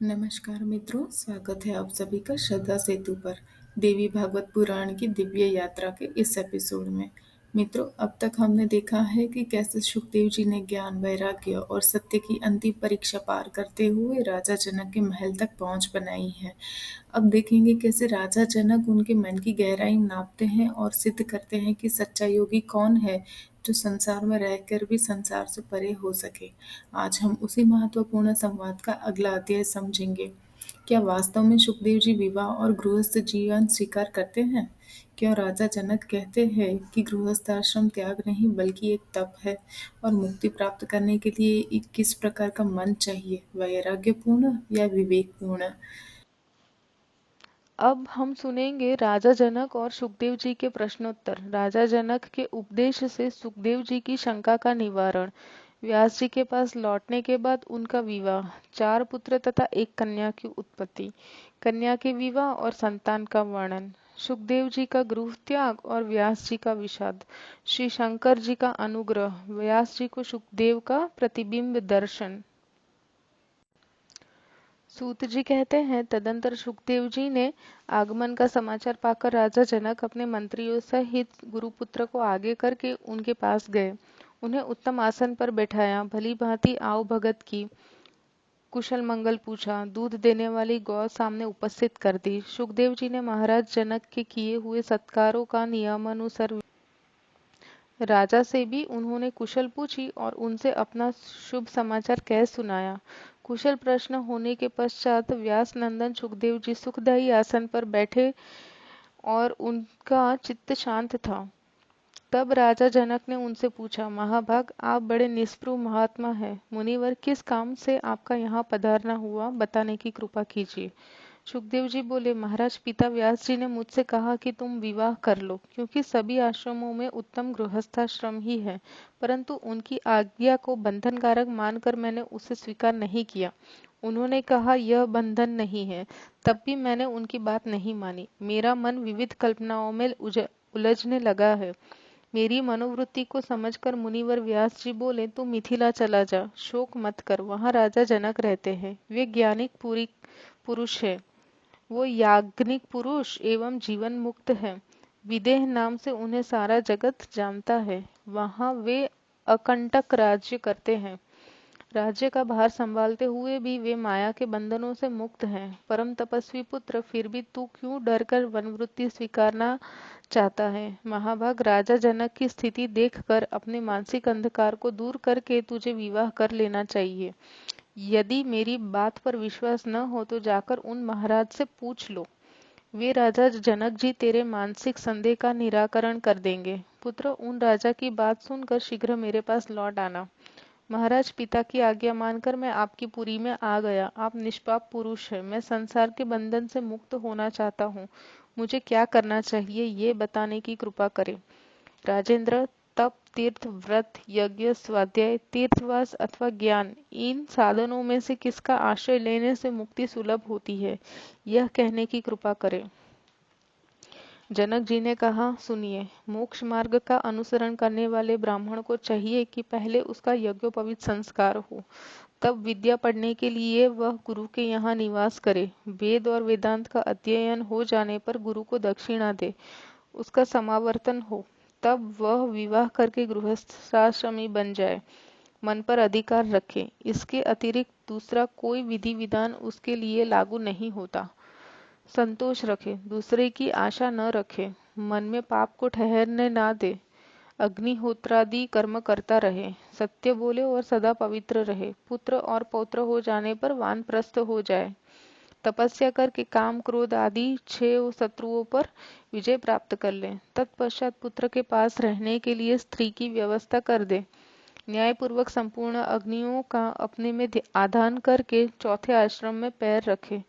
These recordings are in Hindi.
नमस्कार मित्रों, स्वागत है आप सभी का श्रद्धा सेतु पर देवी भागवत पुराण की दिव्य यात्रा के इस एपिसोड में। मित्रों, अब तक हमने देखा है कि कैसे सुखदेव जी ने ज्ञान, वैराग्य और सत्य की अंतिम परीक्षा पार करते हुए राजा जनक के महल तक पहुंच बनाई है। अब देखेंगे कैसे राजा जनक उनके मन की गहराई नापते हैं और सिद्ध करते हैं कि सच्चा योगी कौन है, जो संसार में रहकर भी संसार से परे हो सके। आज हम उसी महत्वपूर्ण संवाद का अगला अध्याय समझेंगे। क्या वास्तव में सुखदेव जी विवाह और गृहस्थ जीवन स्वीकार करते हैं? क्यों राजा जनक कहते हैं कि गृहस्थाश्रम त्याग नहीं बल्कि एक तप है, और मुक्ति प्राप्त करने के लिए किस प्रकार का मन चाहिए, वैराग्यपूर्ण या विवेकपूर्ण? अब हम सुनेंगे राजा जनक और सुखदेव जी के प्रश्नोत्तर। राजा जनक के उपदेश से सुखदेव जी की शंका का निवारण, व्यास जी के पास लौटने के बाद उनका विवाह, 4 पुत्र तथा 1 कन्या की उत्पत्ति, कन्या के विवाह और संतान का वर्णन, सुखदेव जी का गृह त्याग और व्यास जी का विषाद, श्री शंकर जी का अनुग्रह, व्यास जी को सुखदेव का प्रतिबिंब दर्शन। सूत जी कहते हैं, तदंतर सुखदेव जी ने आगमन का समाचार पाकर राजा जनक अपने मंत्रियों सहित गुरुपुत्र को आगे करके उनके पास गए। उन्हें उत्तम आसन पर बैठाया, भली भांति आओ भगत की, कुशल मंगल पूछा, दूध देने वाली गौ सामने उपस्थित कर दी। सुखदेव जी ने महाराज जनक के किए हुए सत्कारों का नियमानुसार राजा से भी उन्होंने कुशल पूछी और उनसे अपना शुभ समाचार कह सुनाया। कुशल प्रश्न होने के पश्चात व्यास नंदन सुखदेव जी सुखदायी आसन पर बैठे और उनका चित्त शांत था। तब राजा जनक ने उनसे पूछा, महाभाग, आप बड़े निष्पृह महात्मा हैं। मुनिवर, किस काम से आपका यहाँ पधारना हुआ, बताने की कृपा कीजिए। सुखदेव जी बोले, महाराज पिता व्यास जी ने मुझसे कहा कि तुम विवाह कर लो, क्योंकि सभी आश्रमों में उत्तम गृहस्थाश्रम ही है, परंतु उनकी आज्ञा को बंधनकारक मानकर मैंने उसे स्वीकार नहीं किया। उन्होंने कहा यह बंधन नहीं है, तब भी मैंने उनकी बात नहीं मानी। मेरा मन विविध कल्पनाओं में उलझने लगा है। मेरी मनोवृत्ति को समझकर मुनिवर व्यास जी बोले, तू मिथिला चला जा, शोक मत कर, वहाँ राजा जनक रहते हैं। वे ज्ञानिक पूरी पुरुष है, वो याज्ञनिक पुरुष एवं जीवन मुक्त है। विदेह नाम से उन्हें सारा जगत जानता है। वहाँ वे अकंटक राज्य करते हैं। राज्य का भार संभालते हुए भी वे माया के बंधनों से मुक्त हैं। परम तपस्वी पुत्र, फिर भी तू क्यों डरकर वनवृत्ति स्वीकारना चाहता है? महाभाग, राजा जनक की स्थिति देखकर अपने मानसिक अंधकार को दूर करके तुझे विवाह कर लेना चाहिए। यदि मेरी बात पर विश्वास न हो तो जाकर उन महाराज से पूछ लो। वे राजा जनक जी तेरे मानसिक संदेह का निराकरण कर देंगे। पुत्र, उन राजा की बात सुनकर शीघ्र मेरे पास लौट आना। महाराज, पिता की आज्ञा मानकर मैं आपकी पुरी में आ गया। आप निष्पाप पुरुष हैं। मैं संसार के बंधन से मुक्त होना चाहता हूँ। मुझे क्या करना चाहिए, ये बताने की कृपा करें। राजेंद्र, तप, तीर्थ, व्रत, यज्ञ, स्वाध्याय, तीर्थवास अथवा ज्ञान, इन साधनों में से किसका आश्रय लेने से मुक्ति सुलभ होती है, यह कहने की कृपा करें। जनक जी ने कहा, सुनिए, मोक्ष मार्ग का अनुसरण करने वाले ब्राह्मण को चाहिए कि पहले उसका यज्ञोपवीत संस्कार हो, तब विद्या पढ़ने के लिए वह गुरु के यहाँ निवास करे। वेद और वेदांत का अध्ययन हो जाने पर गुरु को दक्षिणा दे, उसका समावर्तन हो, तब वह विवाह करके गृहस्थाश्रमी बन जाए, मन पर अधिकार रखे। इसके अतिरिक्त दूसरा कोई विधि विधान उसके लिए लागू नहीं होता। संतोष रखे, दूसरे की आशा न रखे, मन में पाप को ठहरने ना दे, अग्निहोत्रादि कर्म करता रहे, सत्य बोले और सदा पवित्र रहे, पुत्र और पौत्र हो जाने पर वानप्रस्थ हो जाए, तपस्या करके काम क्रोध आदि 6 शत्रुओं पर विजय प्राप्त कर ले, तत्पश्चात पुत्र के पास रहने के लिए स्त्री की व्यवस्था कर दे, न्यायपूर्वक संपूर्ण अग्नियों का अपने में आधान करके चौथे आश्रम में पैर रखे,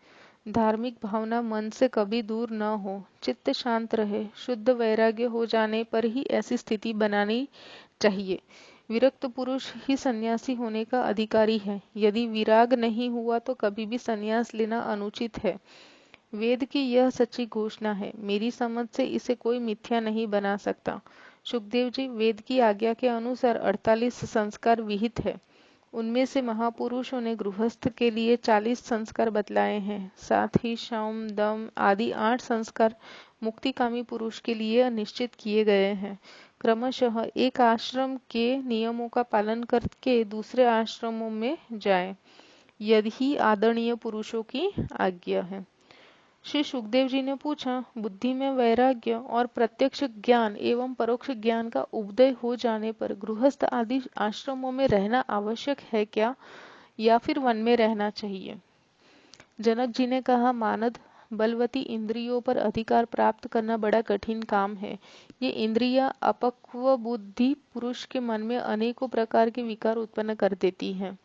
धार्मिक भावना मन से कभी दूर न हो, चित्त शांत रहे, शुद्ध वैराग्य हो जाने पर ही ऐसी स्थिति बनानी चाहिए। विरक्त पुरुष ही सन्यासी होने का अधिकारी है। यदि विराग नहीं हुआ तो कभी भी सन्यास लेना अनुचित है। वेद की यह सच्ची घोषणा है, मेरी समझ से इसे कोई मिथ्या नहीं बना सकता। सुखदेव जी, वेद की आज्ञा के अनुसार 48 संस्कार विहित है। उनमें से महापुरुषों ने गृहस्थ के लिए 40 संस्कार बतलाए हैं। साथ ही शम दम आदि 8 संस्कार मुक्तिकामी पुरुष के लिए निश्चित किए गए हैं। क्रमशः एक आश्रम के नियमों का पालन करके दूसरे आश्रमों में जाएं, यही आदरणीय पुरुषों की आज्ञा है। श्री सुखदेव जी ने पूछा, बुद्धि में वैराग्य और प्रत्यक्ष ज्ञान एवं परोक्ष ज्ञान का उदय हो जाने पर गृहस्थ आदि आश्रमों में रहना आवश्यक है क्या, या फिर वन में रहना चाहिए? जनक जी ने कहा, मानद बलवती इंद्रियों पर अधिकार प्राप्त करना बड़ा कठिन काम है। ये इंद्रियां अपक्व बुद्धि पुरुष के मन में अनेकों प्रकार के विकार उत्पन्न कर देती हैं।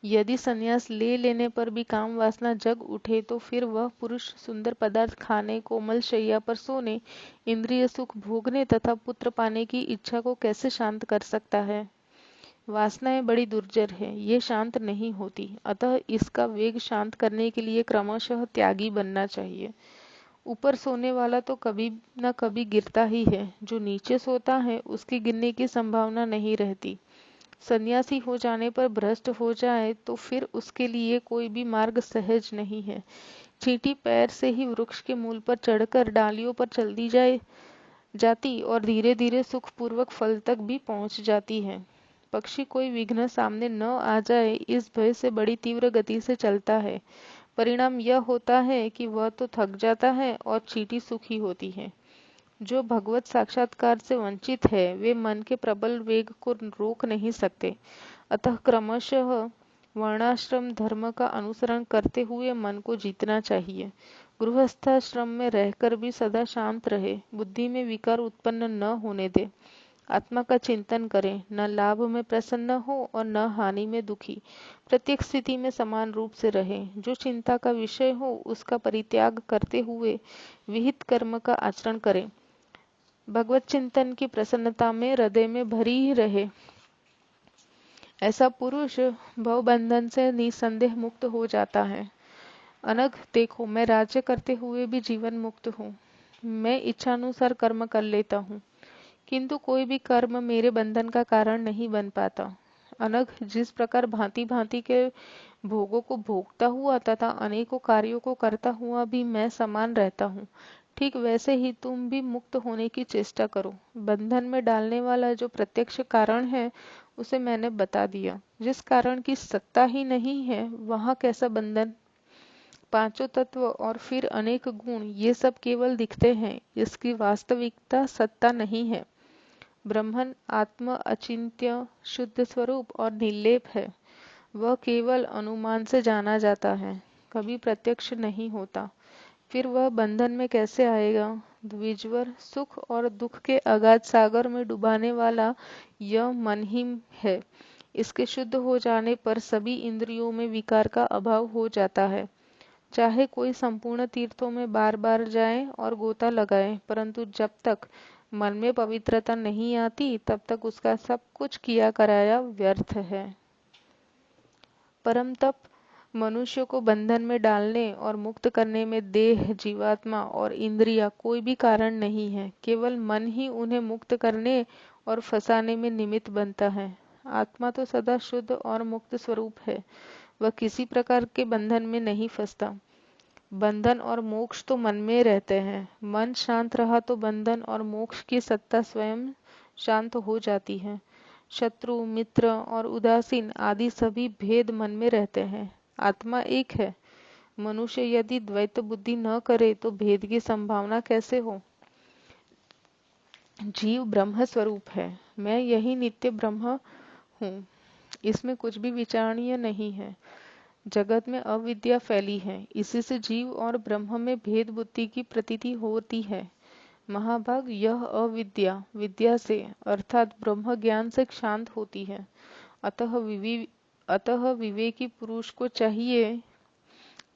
यदि संन्यास ले लेने पर भी काम वासना जग उठे तो फिर वह पुरुष सुंदर पदार्थ खाने, कोमल शैया पर सोने, इंद्रिय सुख भोगने तथा पुत्र पाने की इच्छा को कैसे शांत कर सकता है? वासनाएं बड़ी दुर्जर है, ये शांत नहीं होती, अतः इसका वेग शांत करने के लिए क्रमशः त्यागी बनना चाहिए। ऊपर सोने वाला तो कभी न कभी गिरता ही है, जो नीचे सोता है उसकी गिरने की संभावना नहीं रहती। सन्यासी हो जाने पर भ्रष्ट हो जाए तो फिर उसके लिए कोई भी मार्ग सहज नहीं है। चींटी पैर से ही वृक्ष के मूल पर चढ़कर डालियों पर चलती जाती और धीरे धीरे सुखपूर्वक फल तक भी पहुंच जाती है। पक्षी कोई विघ्न सामने न आ जाए इस भय से बड़ी तीव्र गति से चलता है। परिणाम यह होता है कि वह तो थक जाता है और चींटी सुखी होती है। जो भगवत साक्षात्कार से वंचित है वे मन के प्रबल वेग को रोक नहीं सकते। अतः क्रमशः वर्णाश्रम धर्म का अनुसरण करते हुए मन को जीतना चाहिए। गृहस्थाश्रम में रहकर भी सदा शांत रहे, बुद्धि में विकार उत्पन्न न होने दे, आत्मा का चिंतन करें, न लाभ में प्रसन्न हो और न हानि में दुखी, प्रत्येक स्थिति में समान रूप से रहे। जो चिंता का विषय हो उसका परित्याग करते हुए विहित कर्म का आचरण करें। भगवत चिंतन की प्रसन्नता में हृदय में भरी ही रहे। ऐसा पुरुष भवबंधन से निसंदेह मुक्त हो जाता है। अनघ देखो, मैं राज्य करते हुए भी जीवन मुक्त हूँ। मैं इच्छानुसार कर्म कर लेता हूँ, किंतु कोई भी कर्म मेरे बंधन का कारण नहीं बन पाता। अनघ, जिस प्रकार भांति भांति के भोगों को भोगता हुआ तथा अनेकों कार्यों को करता हुआ भी मैं समान रहता हूँ, ठीक वैसे ही तुम भी मुक्त होने की चेष्टा करो। बंधन में डालने वाला जो प्रत्यक्ष कारण है उसे मैंने बता दिया। जिस कारण की सत्ता ही नहीं है वहाँ कैसा बंधन? पांचों तत्व और फिर अनेक गुण, ये सब केवल दिखते हैं, इसकी वास्तविकता सत्ता नहीं है। ब्रह्मन आत्म अचिंत्य शुद्ध स्वरूप और निर्लेप है। वह केवल अनुमान से जाना जाता है, कभी प्रत्यक्ष नहीं होता। फिर वह बंधन में कैसे आएगा? द्विजवर सुख और दुख के अगाध सागर में डुबाने वाला यह मन ही है। इसके शुद्ध हो जाने पर सभी इंद्रियों में विकार का अभाव हो जाता है। चाहे कोई संपूर्ण तीर्थों में बार बार जाए और गोता लगाए, परंतु जब तक मन में पवित्रता नहीं आती तब तक उसका सब कुछ किया कराया व्यर्थ है। परम तप मनुष्य को बंधन में डालने और मुक्त करने में देह, जीवात्मा और इंद्रिया कोई भी कारण नहीं है। केवल मन ही उन्हें मुक्त करने और फंसाने में निमित्त बनता है। आत्मा तो सदा शुद्ध और मुक्त स्वरूप है, वह किसी प्रकार के बंधन में नहीं फंसता। बंधन और मोक्ष तो मन में रहते हैं। मन शांत रहा तो बंधन और मोक्ष की सत्ता स्वयं शांत हो जाती है। शत्रु, मित्र और उदासीन आदि सभी भेद मन में रहते हैं। आत्मा एक है। मनुष्य यदि द्वैत बुद्धि न करे तो भेद की संभावना कैसे हो? जीव ब्रह्म स्वरूप है, मैं यही नित्य ब्रह्म हूँ, इसमें कुछ भी विचारणीय नहीं है। जगत में अविद्या फैली है, इसी से जीव और ब्रह्म में भेद बुद्धि की प्रतीति होती है। महाभाग, यह अविद्या विद्या से अर्थात ब्रह्म ज्ञान से शांत होती है। अतः विवेकी पुरुष को चाहिए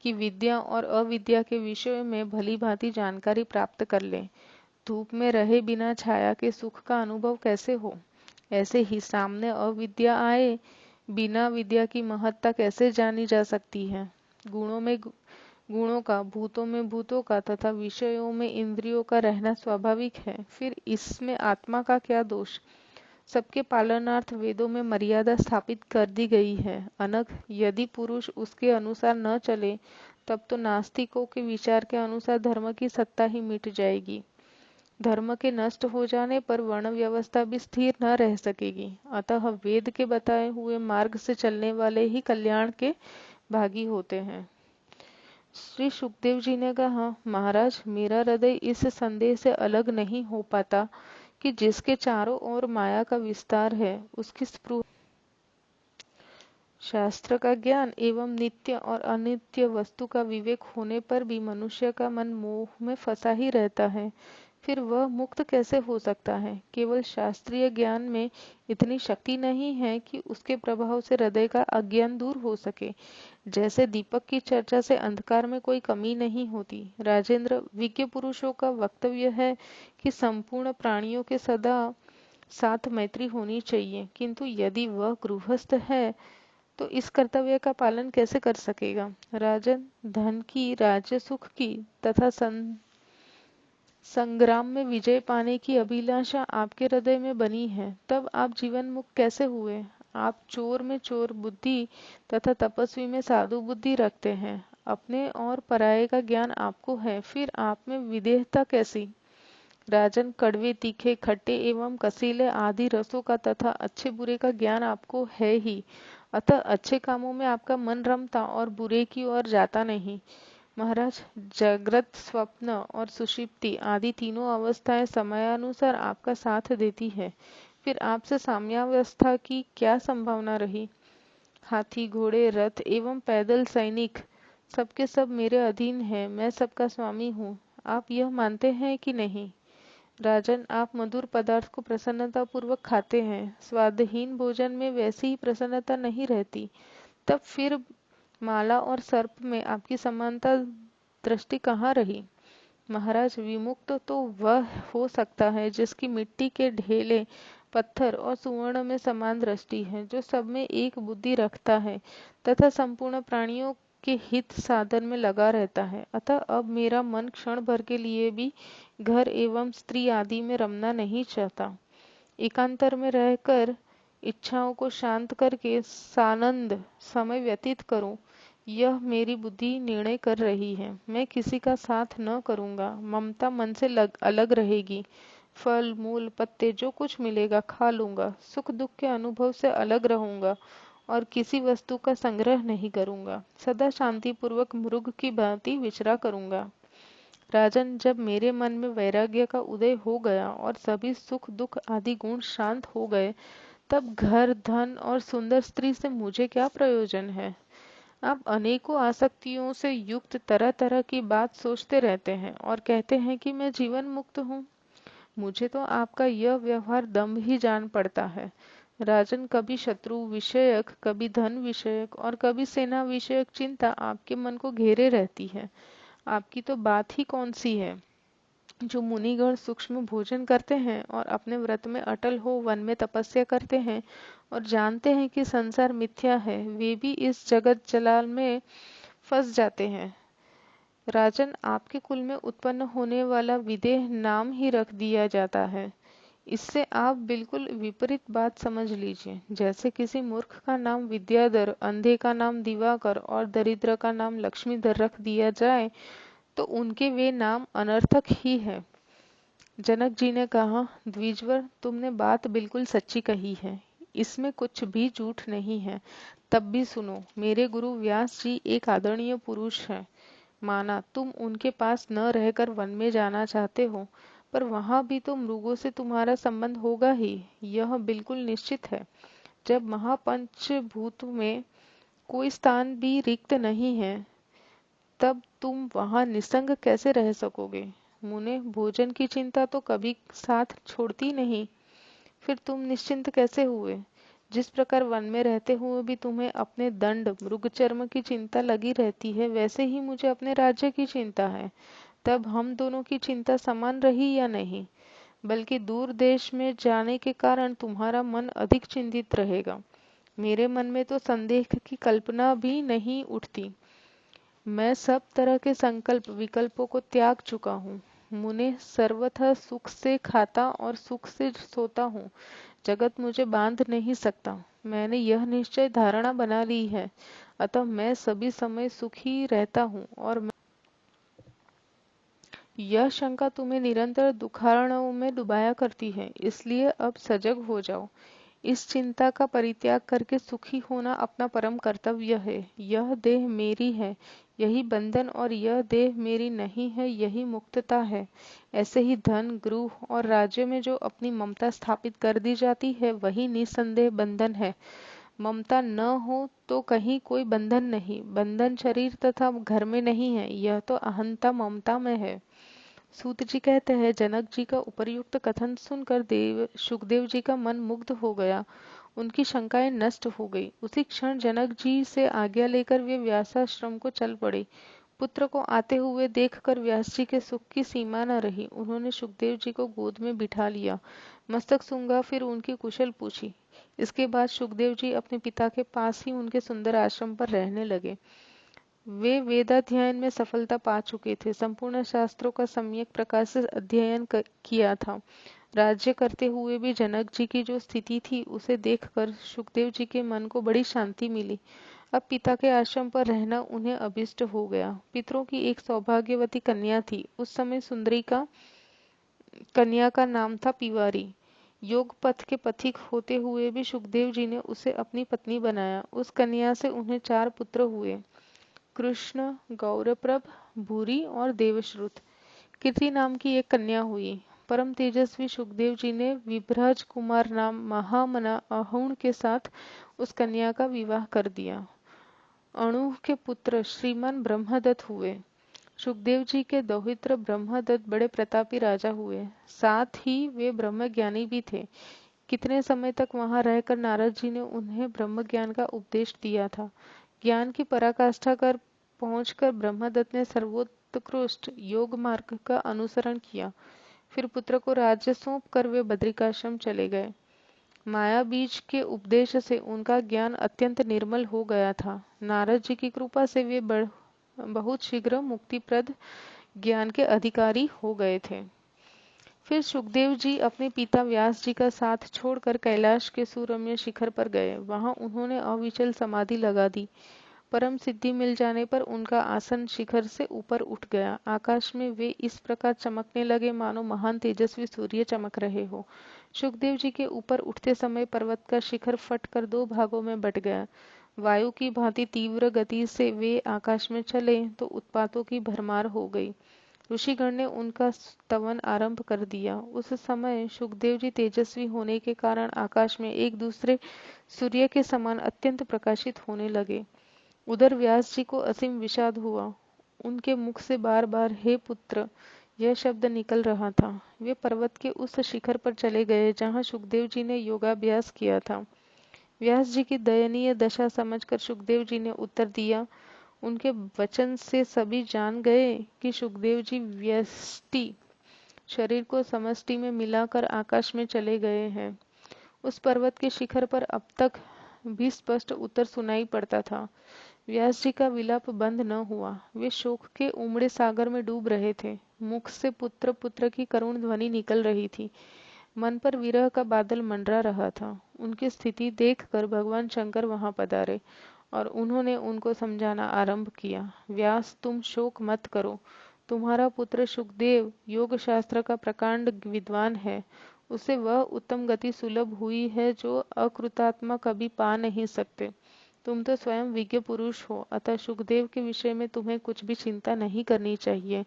कि विद्या और अविद्या के विषय में भली भांति जानकारी प्राप्त कर ले। धूप में रहे बिना छाया के सुख का अनुभव कैसे हो, ऐसे ही सामने अविद्या आए बिना विद्या की महत्ता कैसे जानी जा सकती है। गुणों में गुणों का, भूतों में भूतों का तथा विषयों में इंद्रियों का रहना स्वाभाविक है, फिर इसमें आत्मा का क्या दोष? सबके पालनार्थ वेदों में मर्यादा स्थापित कर दी गई है। अनग यदि पुरुष उसके अनुसार न चले तब तो नास्तिकों के विचार के अनुसार धर्म की सत्ता ही मिट जाएगी। धर्म के नष्ट हो जाने पर वर्ण व्यवस्था भी स्थिर न रह सकेगी। अतः वेद के बताए हुए मार्ग से चलने वाले ही कल्याण के भागी होते हैं। श्री सुखदेव जी ने कहा, महाराज, मेरा हृदय इस संदेह से अलग नहीं हो पाता कि जिसके चारों ओर माया का विस्तार है, उसकी स्पृहा शास्त्र का ज्ञान एवं नित्य और अनित्य वस्तु का विवेक होने पर भी मनुष्य का मन मोह में फंसा ही रहता है। फिर वह मुक्त कैसे हो सकता है? केवल शास्त्रीय ज्ञान में इतनी शक्ति नहीं है कि उसके प्रभाव से हृदय का अज्ञान दूर हो सके। जैसे दीपक की चर्चा से अंधकार में कोई कमी नहीं होती। राजेंद्र, विज्ञ पुरुषों का वक्तव्य है कि संपूर्ण प्राणियों के सदा साथ मैत्री होनी चाहिए, किंतु यदि वह गृहस्थ है तो इस कर्तव्य का पालन कैसे कर सकेगा? राजन, धन की, राज्य सुख की तथा संग्राम में विजय पाने की अभिलाषा आपके हृदय में बनी है, तब आप जीवन मुक्त कैसे हुए? आप चोर में चोर बुद्धि तथा तपस्वी में साधु बुद्धि रखते हैं। अपने और पराये का ज्ञान आपको है, फिर आप में विदेहता कैसी? राजन, कड़वे, तीखे, खट्टे एवं कसीले आदि रसों का तथा अच्छे बुरे का ज्ञान आपको है ही, अतः अच्छे कामों में आपका मन रमता और बुरे की ओर जाता नहीं। महाराज, जागृत, स्वप्न और सुषुप्ति आदि तीनों अवस्थाएं समयानुसार आपका साथ देती है। फिर आपसे साम्यावस्था की क्या संभावना रही? हाथी, घोड़े, रथ एवं पैदल सैनिक सबके सब मेरे अधीन है। मैं सबका स्वामी हूँ। आप यह मानते हैं कि नहीं? राजन, आप मधुर पदार्थ को प्रसन्नता पूर्वक खाते हैं। स्वादहीन भोजन में वैसी ही प्रसन्नता नहीं रहती। तब फिर माला और सर्प में आपकी समानता दृष्टि कहाँ रही? महाराज, विमुक्त तो वह हो सकता है जिसकी मिट्टी के ढेले, पत्थर और सुवर्ण में समान दृष्टि है, जो सब में एक बुद्धि रखता है तथा संपूर्ण प्राणियों के हित साधन में लगा रहता है। अतः अब मेरा मन क्षण भर के लिए भी घर एवं स्त्री आदि में रमना नहीं चाहता। एकांतर में रहकर इच्छाओं को शांत करके सानंद समय व्यतीत करूं, यह मेरी बुद्धि निर्णय कर रही है। मैं किसी का साथ न करूंगा। ममता मन से अलग रहेगी। फल, मूल, पत्ते जो कुछ मिलेगा खा लूंगा। सुख दुख के अनुभव से अलग रहूंगा और किसी वस्तु का संग्रह नहीं करूंगा। सदा शांति पूर्वक मृग की भांति विचरा करूंगा। राजन, जब मेरे मन में वैराग्य का उदय हो गया और सभी सुख दुख आदि गुण शांत हो गए, तब घर, धन और सुंदर स्त्री से मुझे क्या प्रयोजन है? आप अनेकों आसक्तियों से युक्त तरह तरह की बात सोचते रहते हैं और कहते हैं कि मैं जीवन मुक्त हूँ। मुझे तो आपका यह व्यवहार दंभ ही जान पड़ता है। राजन, कभी शत्रु विषयक, कभी धन विषयक और कभी सेना विषयक चिंता आपके मन को घेरे रहती है। आपकी तो बात ही कौन सी है? जो मुनिगण सूक्ष्म भोजन करते हैं और अपने व्रत में अटल हो वन में तपस्या करते हैं और जानते हैं कि संसार मिथ्या है, वे भी इस जगत जलाल में फंस जाते हैं। राजन, आपके कुल में उत्पन्न होने वाला विदेह नाम ही रख दिया जाता है। इससे आप बिल्कुल विपरीत बात समझ लीजिए। जैसे किसी मूर्ख का नाम विद्याधर, अंधे का नाम दिवाकर और दरिद्र का नाम लक्ष्मीधर रख दिया जाए तो उनके वे नाम अनर्थक ही है। जनक जी ने कहा, द्विजवर, तुमने बात बिल्कुल सच्ची कही है, इसमें कुछ भी झूठ नहीं है। तब भी सुनो, मेरे गुरु व्यास जी एक आदरणीय पुरुष हैं। माना तुम उनके पास न रहकर वन में जाना चाहते हो, पर वहां भी तो मृगों से तुम्हारा संबंध होगा ही, यह बिल्कुल निश्चित है। जब महापंचभूत में कोई स्थान भी रिक्त नहीं है, तब तुम वहां निसंग कैसे रह सकोगे? मुने, भोजन की चिंता तो कभी साथ छोड़ती नहीं, फिर तुम निश्चिंत कैसे हुए? जिस प्रकार वन में रहते हुए भी तुम्हें अपने दंड, मृगचर्म की चिंता लगी रहती है, वैसे ही मुझे अपने राज्य की चिंता है। तब हम दोनों की चिंता समान रही या नहीं? बल्कि दूर देश में जाने के कारण तुम्हारा मन अधिक चिंतित रहेगा। मेरे मन में तो संदेह की कल्पना भी नहीं उठती। मैं सब तरह के संकल्प विकल्पों को त्याग चुका हूँ। मुने, सर्वथा सुख से खाता और सुख से सोता हूँ। जगत मुझे बांध नहीं सकता। मैंने यह निश्चय धारणा बना ली है, अतः मैं सभी समय सुखी रहता हूँ और यह शंका तुम्हें निरंतर दुखारणों में डुबाया करती है, इसलिए अब सजग हो जाओ। इस चिंता का परित्याग करके सुखी होना अपना परम कर्तव्य है। यह देह मेरी है, यही बंधन, और यह देह मेरी नहीं है, यही मुक्तता है। ऐसे ही धन, गृह और राज्य में जो अपनी ममता स्थापित कर दी जाती है, वही निसंदेह बंधन है। ममता न हो तो कहीं कोई बंधन नहीं। बंधन शरीर तथा घर में नहीं है, यह तो अहंता ममता में है। सूत जी कहते हैं, जनक जी का उपर्युक्त कथन सुनकर सुखदेव जी का मन मुग्ध हो गया। उनकी शंकाएं नष्ट हो गई। उसी क्षण जनक जी से आज्ञा लेकर वे व्यासाश्रम को चल पड़े। पुत्र को आते हुए देखकर व्यास जी के सुख की सीमा न रही। उन्होंने सुखदेव जी को गोद में बिठा लिया, मस्तक सूंघा, फिर उनकी कुशल पूछी। इसके बाद सुखदेव जी अपने पिता के पास ही उनके सुंदर आश्रम पर रहने लगे। वे वेदाध्ययन में सफलता पा चुके थे, संपूर्ण शास्त्रों का सम्यक प्रकार से अध्ययन किया था। राज्य करते हुए भी जनक जी की जो स्थिति थी, उसे देखकर सुखदेव जी के मन को बड़ी शांति मिली। अब पिता के आश्रम पर रहना उन्हें अभिष्ट हो गया। पितरों की एक सौभाग्यवती कन्या थी। उस समय सुंदरी का कन्या का नाम था पिवारी। योग पथ के पथिक होते हुए भी सुखदेव जी ने उसे अपनी पत्नी बनाया। उस कन्या से उन्हें 4 पुत्र हुए, कृष्ण, गौरप्रभ, भूरी और देवश्रुत। कीर्ति नाम की एक कन्या हुई। परम तेजस्वी सुखदेव जी ने विभ्रज कुमार नाम महामना अहुण के साथ उस कन्या का विवाह कर दिया। अणु के पुत्र श्रीमान ब्रह्मदत्त हुए। सुखदेव जी के दौहित्र ब्रह्मदत्त बड़े प्रतापी राजा हुए। साथ ही वे ब्रह्मज्ञानी भी थे। कितने समय तक वहां रहकर नारद जी ने उन्हें ब्रह्म ज्ञान का उपदेश दिया था। ज्ञान की पराकाष्ठा कर पहुंचकर ब्रह्मदत्त ने सर्वोत्कृष्ट योग मार्ग का अनुसरण किया। फिर पुत्र को राज्य सौंप कर वे बद्रिकाश्रम चले गए। माया बीज के उपदेश से उनका ज्ञान अत्यंत निर्मल हो गया था। नारद जी की कृपा से वे बहुत शीघ्र मुक्तिप्रद ज्ञान के अधिकारी हो गए थे। फिर सुखदेव जी अपने पिता व्यास जी का साथ छोड़कर कैलाश के सुरम्य शिखर पर गए। वहां उन्होंने अविचल समाधि लगा दी। परम सिद्धि मिल जाने पर उनका आसन शिखर से ऊपर उठ गया। आकाश में वे इस प्रकार चमकने लगे मानो महान तेजस्वी सूर्य चमक रहे हो। सुखदेव जी के ऊपर उठते समय पर्वत का शिखर फटकर 2 भागों में बट गया। वायु की भांति तीव्र गति से वे आकाश में चले तो उत्पातों की भरमार हो गई। ऋषिगण ने उनका स्तवन आरंभ कर दिया। उस समय सुखदेव जी तेजस्वी होने के कारण आकाश में एक दूसरे सूर्य के समान अत्यंत प्रकाशित होने लगे। उधर व्यास जी को असीम विषाद हुआ। उनके मुख से बार बार हे पुत्र यह शब्द निकल रहा था। वे पर्वत के उस शिखर पर चले गए जहाँ सुखदेव जी ने योगाभ्यास किया था। व्यास जी की दयनीय दशा समझकर सुखदेव जी ने उत्तर दिया। उनके वचन से सभी जान गए कि सुखदेव जी व्यष्टि शरीर को समष्टि में मिलाकर आकाश में चले गए हैं। उस पर्वत के शिखर पर अब तक भी स्पष्ट उत्तर सुनाई पड़ता था। व्यास जी का विलाप बंद न हुआ। वे शोक के उमड़े सागर में डूब रहे थे। मुख से पुत्र पुत्र की करुण ध्वनि निकल रही थी। मन पर विरह का बादल मंडरा रहा था। उनकी स्थिति देखकर भगवान शंकर वहां पधारे और उन्होंने उनको समझाना आरंभ किया। व्यास, तुम शोक मत करो। तुम्हारा पुत्र सुखदेव योग शास्त्र का प्रकांड विद्वान है। उसे वह उत्तम गति सुलभ हुई है जो अकृतात्मा कभी पा नहीं सकते। तुम तो स्वयं विज्ञ पुरुष हो, अतः सुखदेव के विषय में तुम्हें कुछ भी चिंता नहीं करनी चाहिए।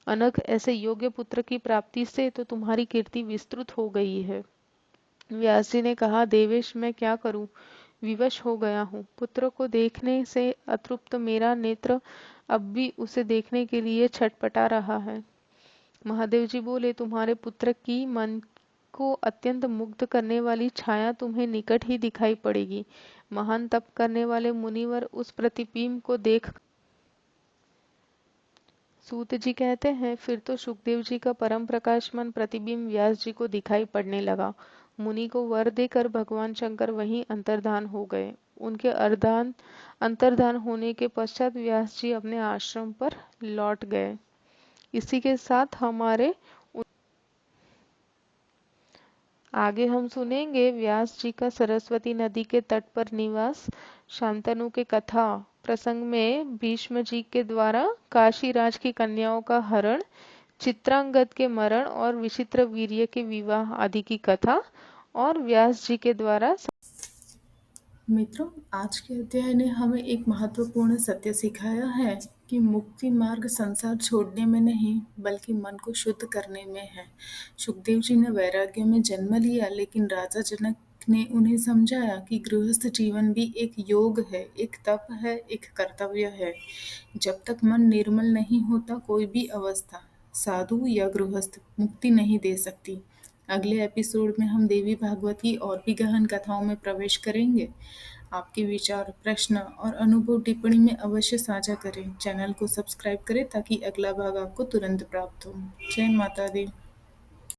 अनघ ऐसे योग्य पुत्र की प्राप्ति से तो तुम्हारी कीर्ति विस्तृत हो गई है। व्यास जी ने कहा, देवेश, मैं क्या करूं? विवश हो गया हूँ। पुत्र को देखने से अतृप्त मेरा नेत्र अब भी उसे देखने के लिए छटपटा रहा है। महादेव जी बोले, तुम्हारे पुत्र की मन को अत्यंत मुग्ध करने वाली छाया तुम्हें निकट ही दिखाई पड़ेगी। महान तप करने वाले मुनिवर उस प्रतिबिंब को देख। सूत जी कहते हैं, फिर तो सुखदेव जी का परम प्रकाशमान प्रतिबिंब व्यास जी को दिखाई पड़ने लगा। मुनि को वर देकर भगवान शंकर वहीं अंतर्धान हो गए। उनके अंतर्धान होने के पश्चात व्यास जी अपने आश्रम पर लौट गए। इसी के साथ हमारे आगे हम सुनेंगे व्यास जी का सरस्वती नदी के तट पर निवास, शांतनु के कथा प्रसंग में भीष्म जी के द्वारा काशीराज की कन्याओं का हरण, चित्रांगद के मरण और विचित्र वीर्य के विवाह आदि की कथा, और व्यास जी के द्वारा। मित्रों, आज के अध्याय ने हमें एक महत्वपूर्ण सत्य सिखाया है कि मुक्ति मार्ग संसार छोड़ने में नहीं, बल्कि मन को शुद्ध करने में है। सुखदेव जी ने वैराग्य में जन्म लिया, लेकिन राजा जनक ने उन्हें समझाया कि गृहस्थ जीवन भी एक योग है, एक तप है, एक कर्तव्य है। जब तक मन निर्मल नहीं होता, कोई भी अवस्था, साधु या गृहस्थ, मुक्ति नहीं दे सकती। अगले एपिसोड में हम देवी भागवत की और भी गहन कथाओं में प्रवेश करेंगे। आपके विचार, प्रश्न और अनुभव टिप्पणी में अवश्य साझा करें। चैनल को सब्सक्राइब करें ताकि अगला भाग आपको तुरंत प्राप्त हो। जय माता दी।